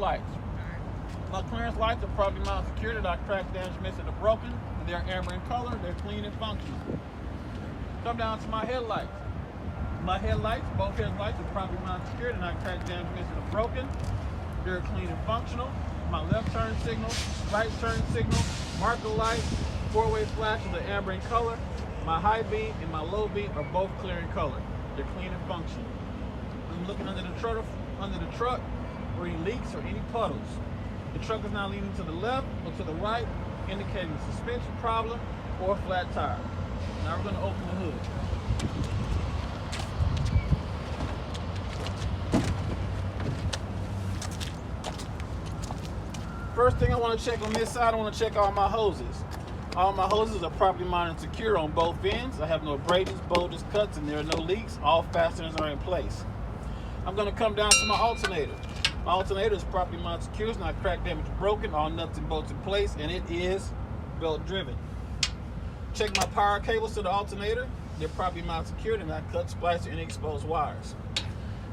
lights. My clearance lights are properly mounted secure. They're not cracked, damaged, missing, or broken. They're amber in color. They're clean and functional. Come down to my headlights. My headlights, both headlights are properly mounted secure. They're not cracked, damaged, missing, or broken. They're clean and functional. My left turn signal, right turn signal, marker light, four-way flashes are amber in color. My high beam and my low beam are both clear in color. They're clean and functional. I'm looking under the truck for any leaks or any puddles. The truck is now leaning to the left or to the right, indicating a suspension problem or a flat tire. Now we're going to open the hood. First thing I want to check on this side, I want to check all my hoses. All my hoses are properly mounted and secure on both ends. I have no abrasions, bulges, cuts, and there are no leaks. All fasteners are in place. I'm going to come down to my alternator. My alternator is properly mounted and secure. It's not cracked, damaged, or broken. All nuts and bolts in place, and it is belt driven. Check my power cables to the alternator. They're properly mounted and secure. They're not cut, spliced, or any exposed wires.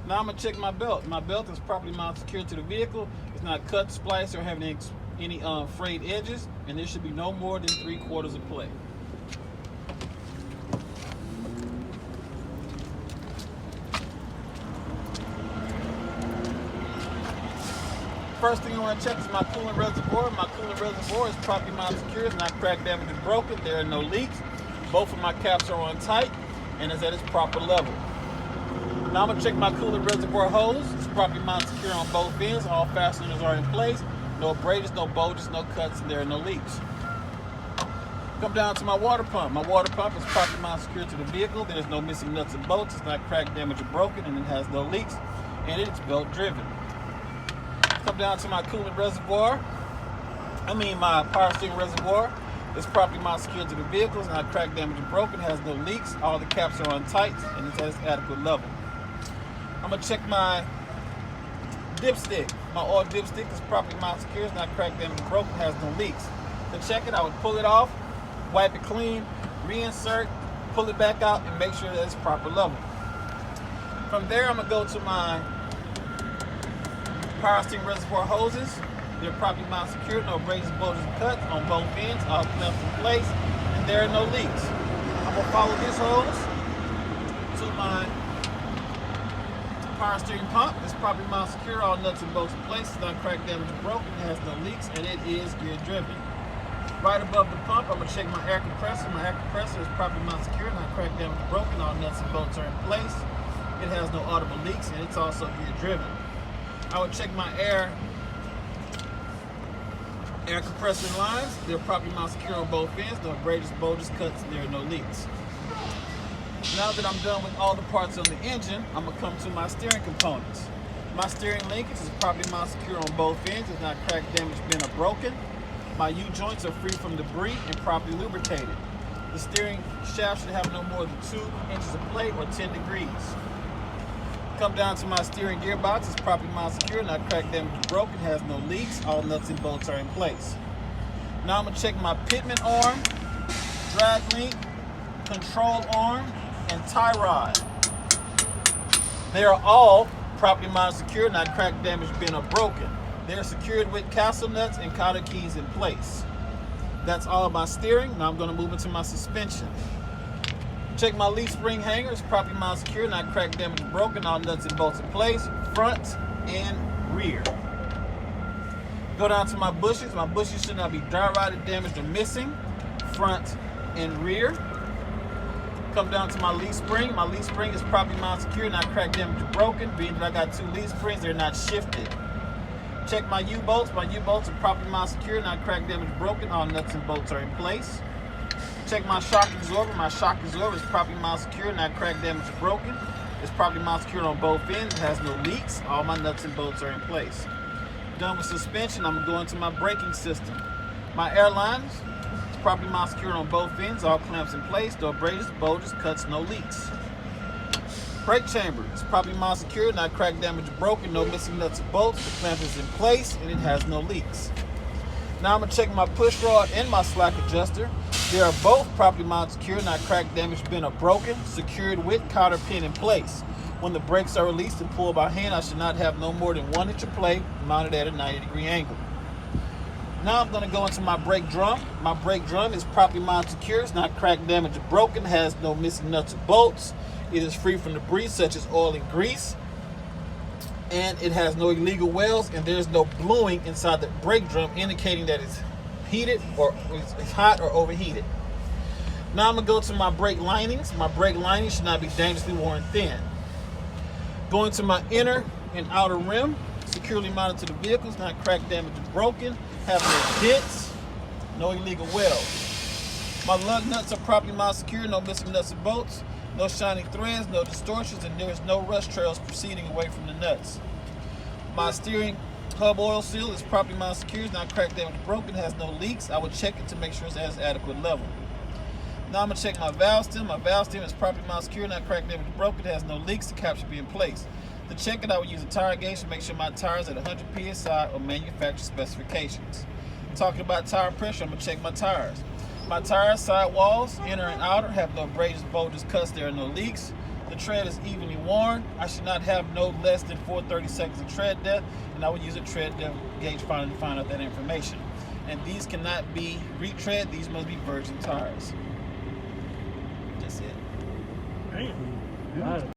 Now I'm going to check my belt. My belt is properly mounted and secure to the vehicle. It's not cut, spliced, or having any frayed edges, and there should be no more than 3/4 of play. First thing I want to check is my coolant reservoir. My coolant reservoir is properly mounted and secure. It's not cracked, damaged, or broken. There are no leaks. Both of my caps are on tight and is at its proper level. Now I'm going to check my coolant reservoir hose. It's properly mounted and secure on both ends. All fasteners are in place. No abrasions, no bulges, no cuts, and there are no leaks. Come down to my water pump. My water pump is properly mounted and secure to the vehicle. There's no missing nuts and bolts. It's not cracked, damaged, or broken, and it has no leaks. And it's belt driven. Come down to my coolant reservoir. My power steering reservoir. It's properly mounted and secure to the vehicle. It's not cracked, damaged, or broken. It has no leaks. All the caps are on tight, and it's at its adequate level. I'm going to check my dipstick. My oil dipstick is properly mounted secure. It's not cracked, damaged, or broken. It has no leaks. To check it, I would pull it off, wipe it clean, reinsert, pull it back out, and make sure that it's proper level. From there, I'm going to go to my power steering reservoir hoses. They're properly mounted secure. No abrasions, bulges, and cuts on both ends. All clamps in place, and there are no leaks. I'm going to follow this hose to my power steering pump. It's properly mounted secure. All nuts and bolts in place. It's not cracked, damaged, or broken. It has no leaks, and it is gear driven. Right above the pump, I'm going to check my air compressor. My air compressor is properly mounted secure. Not cracked, damaged, or broken. All nuts and bolts are in place. It has no audible leaks, and it's also gear driven. I would check my air compressor lines. They're properly mounted secure on both ends. No abrasions, bulges, cuts, and there are no leaks. Now that I'm done with all the parts on the engine, I'm going to come to my steering components. My steering linkage is properly mounted secure on both ends. It's not cracked, damaged, bent, or broken. My U-joints are free from debris and properly lubricated. The steering shaft should have no more than 2 inches of play or 10 degrees. Come down to my steering gearbox. It's properly mounted secure, not cracked, damaged, or broken. It has no leaks. All nuts and bolts are in place. Now I'm going to check my pitman arm, drag link, control arm, and tie rod. They are all properly mounted secure, not cracked, damaged, bent, or broken. They are secured with castle nuts and cotter keys in place. That's all of my steering. Now I'm going to move into my suspension. Check my leaf spring hanger. It's properly mounted secure, not cracked, damaged, or broken. All nuts and bolts in place, front and rear. Go down to my bushes. My bushes should not be dry rotted, damaged, or missing, front and rear. Come down to my leaf spring. My leaf spring is properly mounted secure, not cracked, damaged, or broken. Being that I got 2 leaf springs, they're not shifted. Check my U-bolts. My U-bolts are properly mounted secure, not cracked, damaged, or broken. All nuts and bolts are in place. Check my shock absorber. My shock absorber is properly mounted secure, not cracked, damaged, or broken. It's properly mounted secure on both ends. It has no leaks. All my nuts and bolts are in place. Done with suspension, I'm going to go into my braking system. My airlines, it's properly mounted secure on both ends. All clamps in place. No abrasions, bulges, cuts, no leaks. Brake chamber, it's properly mounted secure, not cracked, damaged, or broken. No missing nuts or bolts. The clamp is in place, and it has no leaks. Now I'm going to check my push rod and my slack adjuster. They are both properly mounted secure, not cracked, damaged, bent, or broken, secured with cotter pin in place. When the brakes are released and pulled by hand, I should not have no more than 1 inch of play mounted at a 90-degree angle. Now I'm going to go into my brake drum. My brake drum is properly mounted secure. It's not cracked, damaged, or broken. It has no missing nuts or bolts. It is free from debris such as oil and grease. And it has no illegal welds, and there's no bluing inside the brake drum indicating that it's heated or it's hot or overheated. Now I'm going to go to my brake linings. My brake linings should not be dangerously worn thin. Going to my inner and outer rim, securely mounted to the vehicle, it's not cracked, damaged, or broken. Have no dents, no illegal welds. My lug nuts are properly mounted secure, no missing nuts or bolts, no shining threads, no distortions, and there is no rust trails proceeding away from the nuts. My steering hub oil seal is properly mounted secure, it's not cracked, damaged, or broken, has no leaks. I will check it to make sure it's at its adequate level. Now I'm going to check my valve stem. My valve stem is properly mounted secure, not cracked, damaged, or broken. It has no leaks. The cap should be in place. To check it, I will use a tire gauge to make sure my tires are at 100 psi or manufacturer specifications. Talking about tire pressure, I'm going to check my tires. My tires, side walls, inner and outer, have no abrasions, bulges, cuts. There are no leaks. The tread is evenly worn. I should not have no less than 4/30 seconds of tread depth, and I will use a tread depth gauge finder to find out that information. And these cannot be retread. These must be virgin tires. That's it. Damn.